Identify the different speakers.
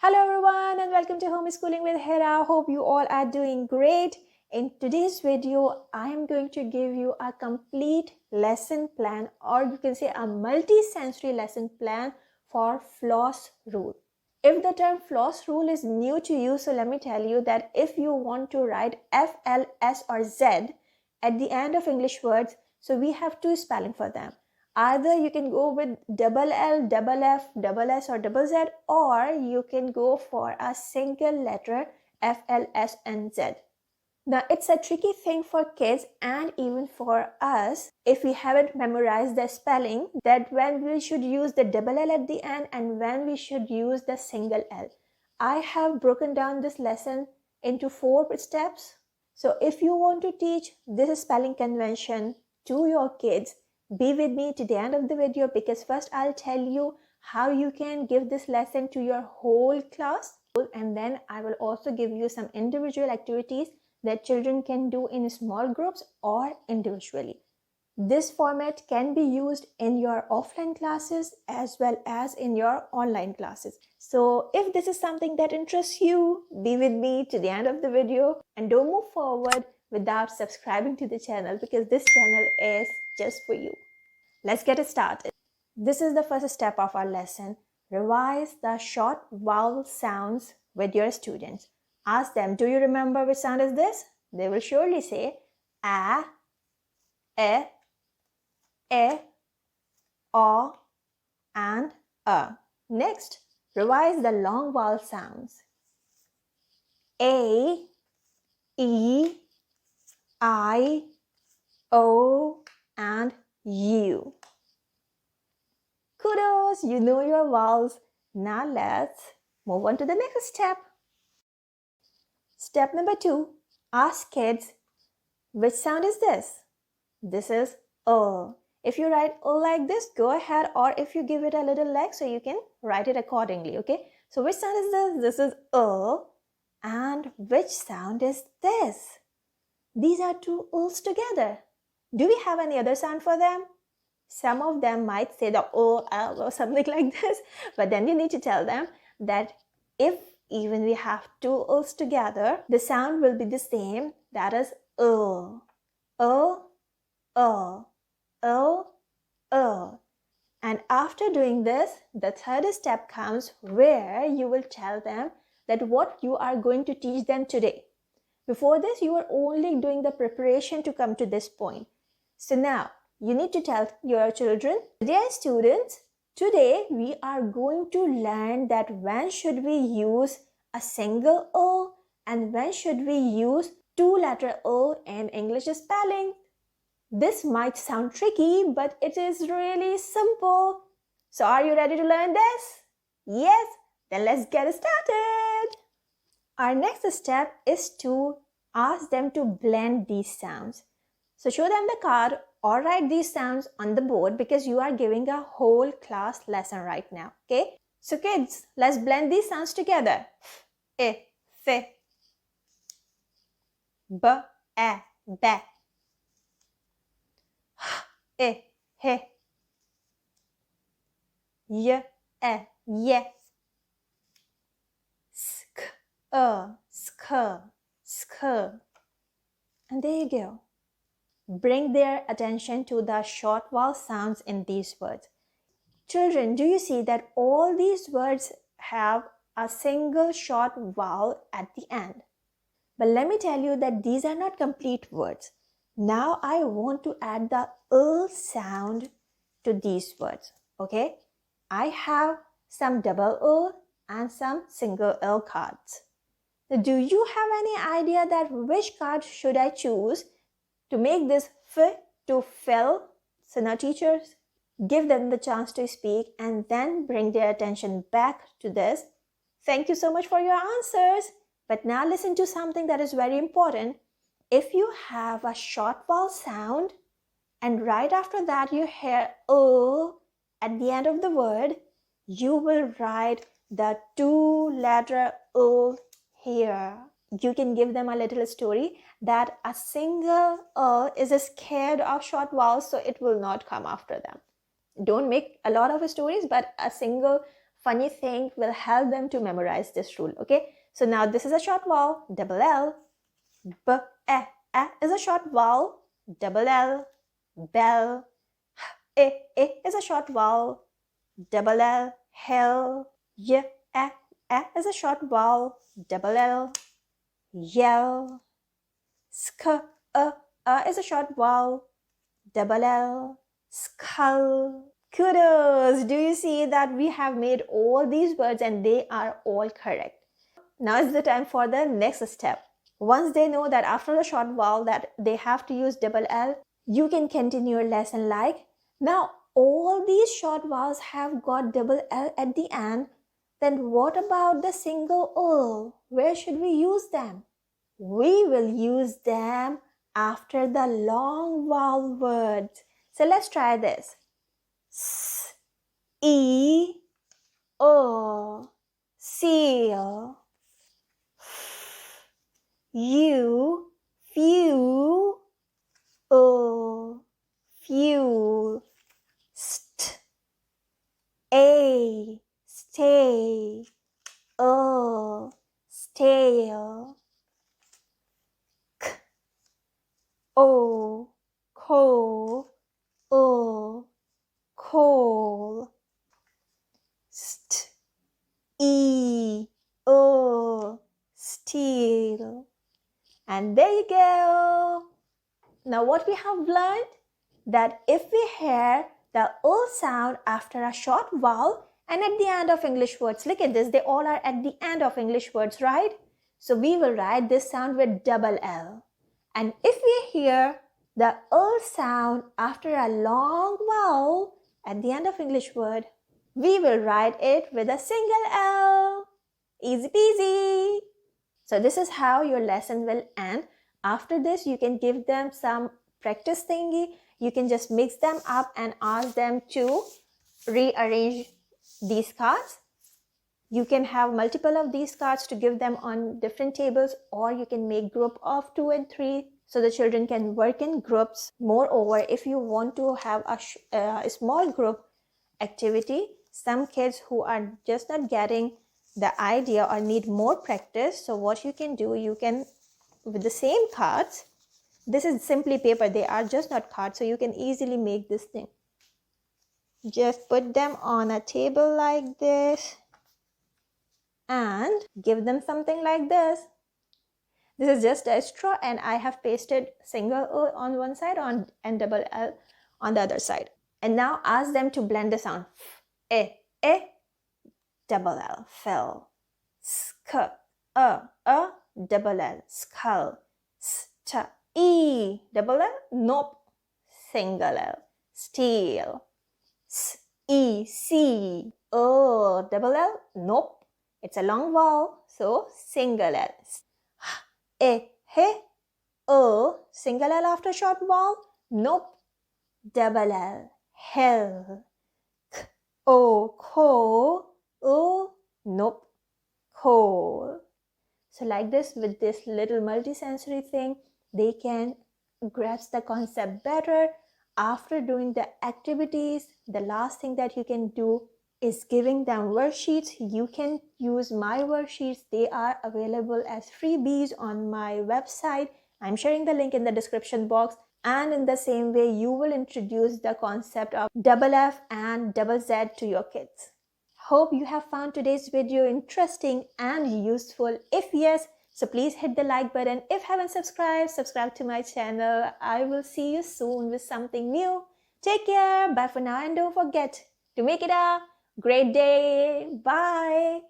Speaker 1: Hello everyone and welcome to Homeschooling with Hira. Hope you all are doing great. In today's video, I am going to give you a complete lesson plan, or you can say a multi-sensory lesson plan for Floss rule. If the term Floss rule is new to you, so let me tell you that if you want to write F, L, S or Z at the end of English words, so we have two spelling for them. Either you can go with double L, double F, double S or double Z, or you can go for a single letter F, L, S and Z. Now it's a tricky thing for kids and even for us if we haven't memorized the spelling, that when we should use the double L at the end and when we should use the single L. I have broken down this lesson into 4 steps. So if you want to teach this spelling convention to your kids, be with me to the end of the video, because first I'll tell you how you can give this lesson to your whole class, and then I will also give you some individual activities that children can do in small groups or individually. This format can be used in your offline classes as well as in your online classes. So if this is something that interests you, be with me to the end of the video and don't move forward without subscribing to the channel, because this channel is just for you. Let's get it started. This is the first step of our lesson. Revise the short vowel sounds with your students. Ask them, do you remember which sound is this? They will surely say a, e, o, and a. Next, revise the long vowel sounds. A, e, I, o, and U. Kudos, you know your vowels. Now let's move on to the next step. Step number 2, ask kids, which sound is this? This is O. If you write O like this, go ahead, or if you give it a little leg, so you can write it accordingly, okay? So which sound is this? This is O. And which sound is this? These are two O's together. Do we have any other sound for them? Some of them might say the O, L or something like this, but then you need to tell them that if even we have two O's together, the sound will be the same. That is O, O, O, O, O. And after doing this, the third step comes where you will tell them that what you are going to teach them today. Before this, you were only doing the preparation to come to this point. So now, you need to tell your children, dear students, today we are going to learn that when should we use a single O and when should we use two-letter O in English spelling. This might sound tricky, but it is really simple. So are you ready to learn this? Yes? Then let's get started. Our next step is to ask them to blend these sounds. So show them the card or write these sounds on the board, because you are giving a whole class lesson right now, okay? So kids, let's blend these sounds together. F, f, b, e, be. H, he, y, e, ye. Sk, sk, sk. And there you go. Bring their attention to the short vowel sounds in these words. Children, do you see that all these words have a single short vowel at the end? But let me tell you that these are not complete words. Now I want to add the L sound to these words, okay? I have some double L and some single L cards. Now, do you have any idea that which card should I choose to make this F to fill? So now teachers, give them the chance to speak and then bring their attention back to this. Thank you so much for your answers. But now listen to something that is very important. If you have a short vowel sound and right after that you hear O at the end of the word, you will write the two-letter O here. You can give them a little story that a single is scared of short vowels, so it will not come after them. Don't make a lot of stories, but a single funny thing will help them to memorize this rule. Okay, so now this is a short vowel, double L. B, e is a short vowel, double L. Bell. E is a short vowel, double L. Hell. Y, e is a short vowel, double L. Yell. Sk, is a short vowel, double L. Skull. Kudos! Do you see that we have made all these words and they are all correct? Now is the time for the next step. Once they know that after the short vowel that they have to use double L, you can continue your lesson like, now all these short vowels have got double L at the end. Then what about the single O? Where should we use them? We will use them after the long vowel words. So let's try this. S, E, O, seal. U, few, O, fuel. St, A, stay, O, stale. K, O, coal, O, coal. St, E, O, steel. And there you go. Now what we have learned, that if we hear the O sound after a short vowel and at the end of English words, look at this, they all are at the end of English words, right? So we will write this sound with double L. And if we hear the O sound after a long vowel at the end of English word, we will write it with a single L. Easy peasy. So this is how your lesson will end. After this, you can give them some practice thingy. You can just mix them up and ask them to rearrange these cards. You can have multiple of these cards to give them on different tables, or you can make group of 2 and 3 so the children can work in groups. Moreover, if you want to have a small group activity, some kids who are just not getting the idea or need more practice, so what you can do, you can, with the same cards, this is simply paper, they are just not cards, so you can easily make this thing. Just put them on a table like this and give them something like this. This is just a straw and I have pasted single O on one side and double L on the other side. And now ask them to blend the sound. Double L, fell. Sk, double L, skull. St, E, double L, nope. Single L, steel. S, E, C, O, double L, nope. It's a long vowel, so single L. H, O, single L after short vowel, nope. Double L, hell. K, O, ko, O, nope. Coal. So like this, with this little multisensory thing, they can grasp the concept better. After doing the activities, the last thing that you can do is giving them worksheets. You can use my worksheets. They are available as freebies on my website. I'm sharing the link in the description box. And in the same way, you will introduce the concept of double F and double Z to your kids. Hope you have found today's video interesting and useful. If yes, so please hit the like button. If haven't subscribed, subscribe to my channel. I will see you soon with something new. Take care. Bye for now and don't forget to make it a great day. Bye.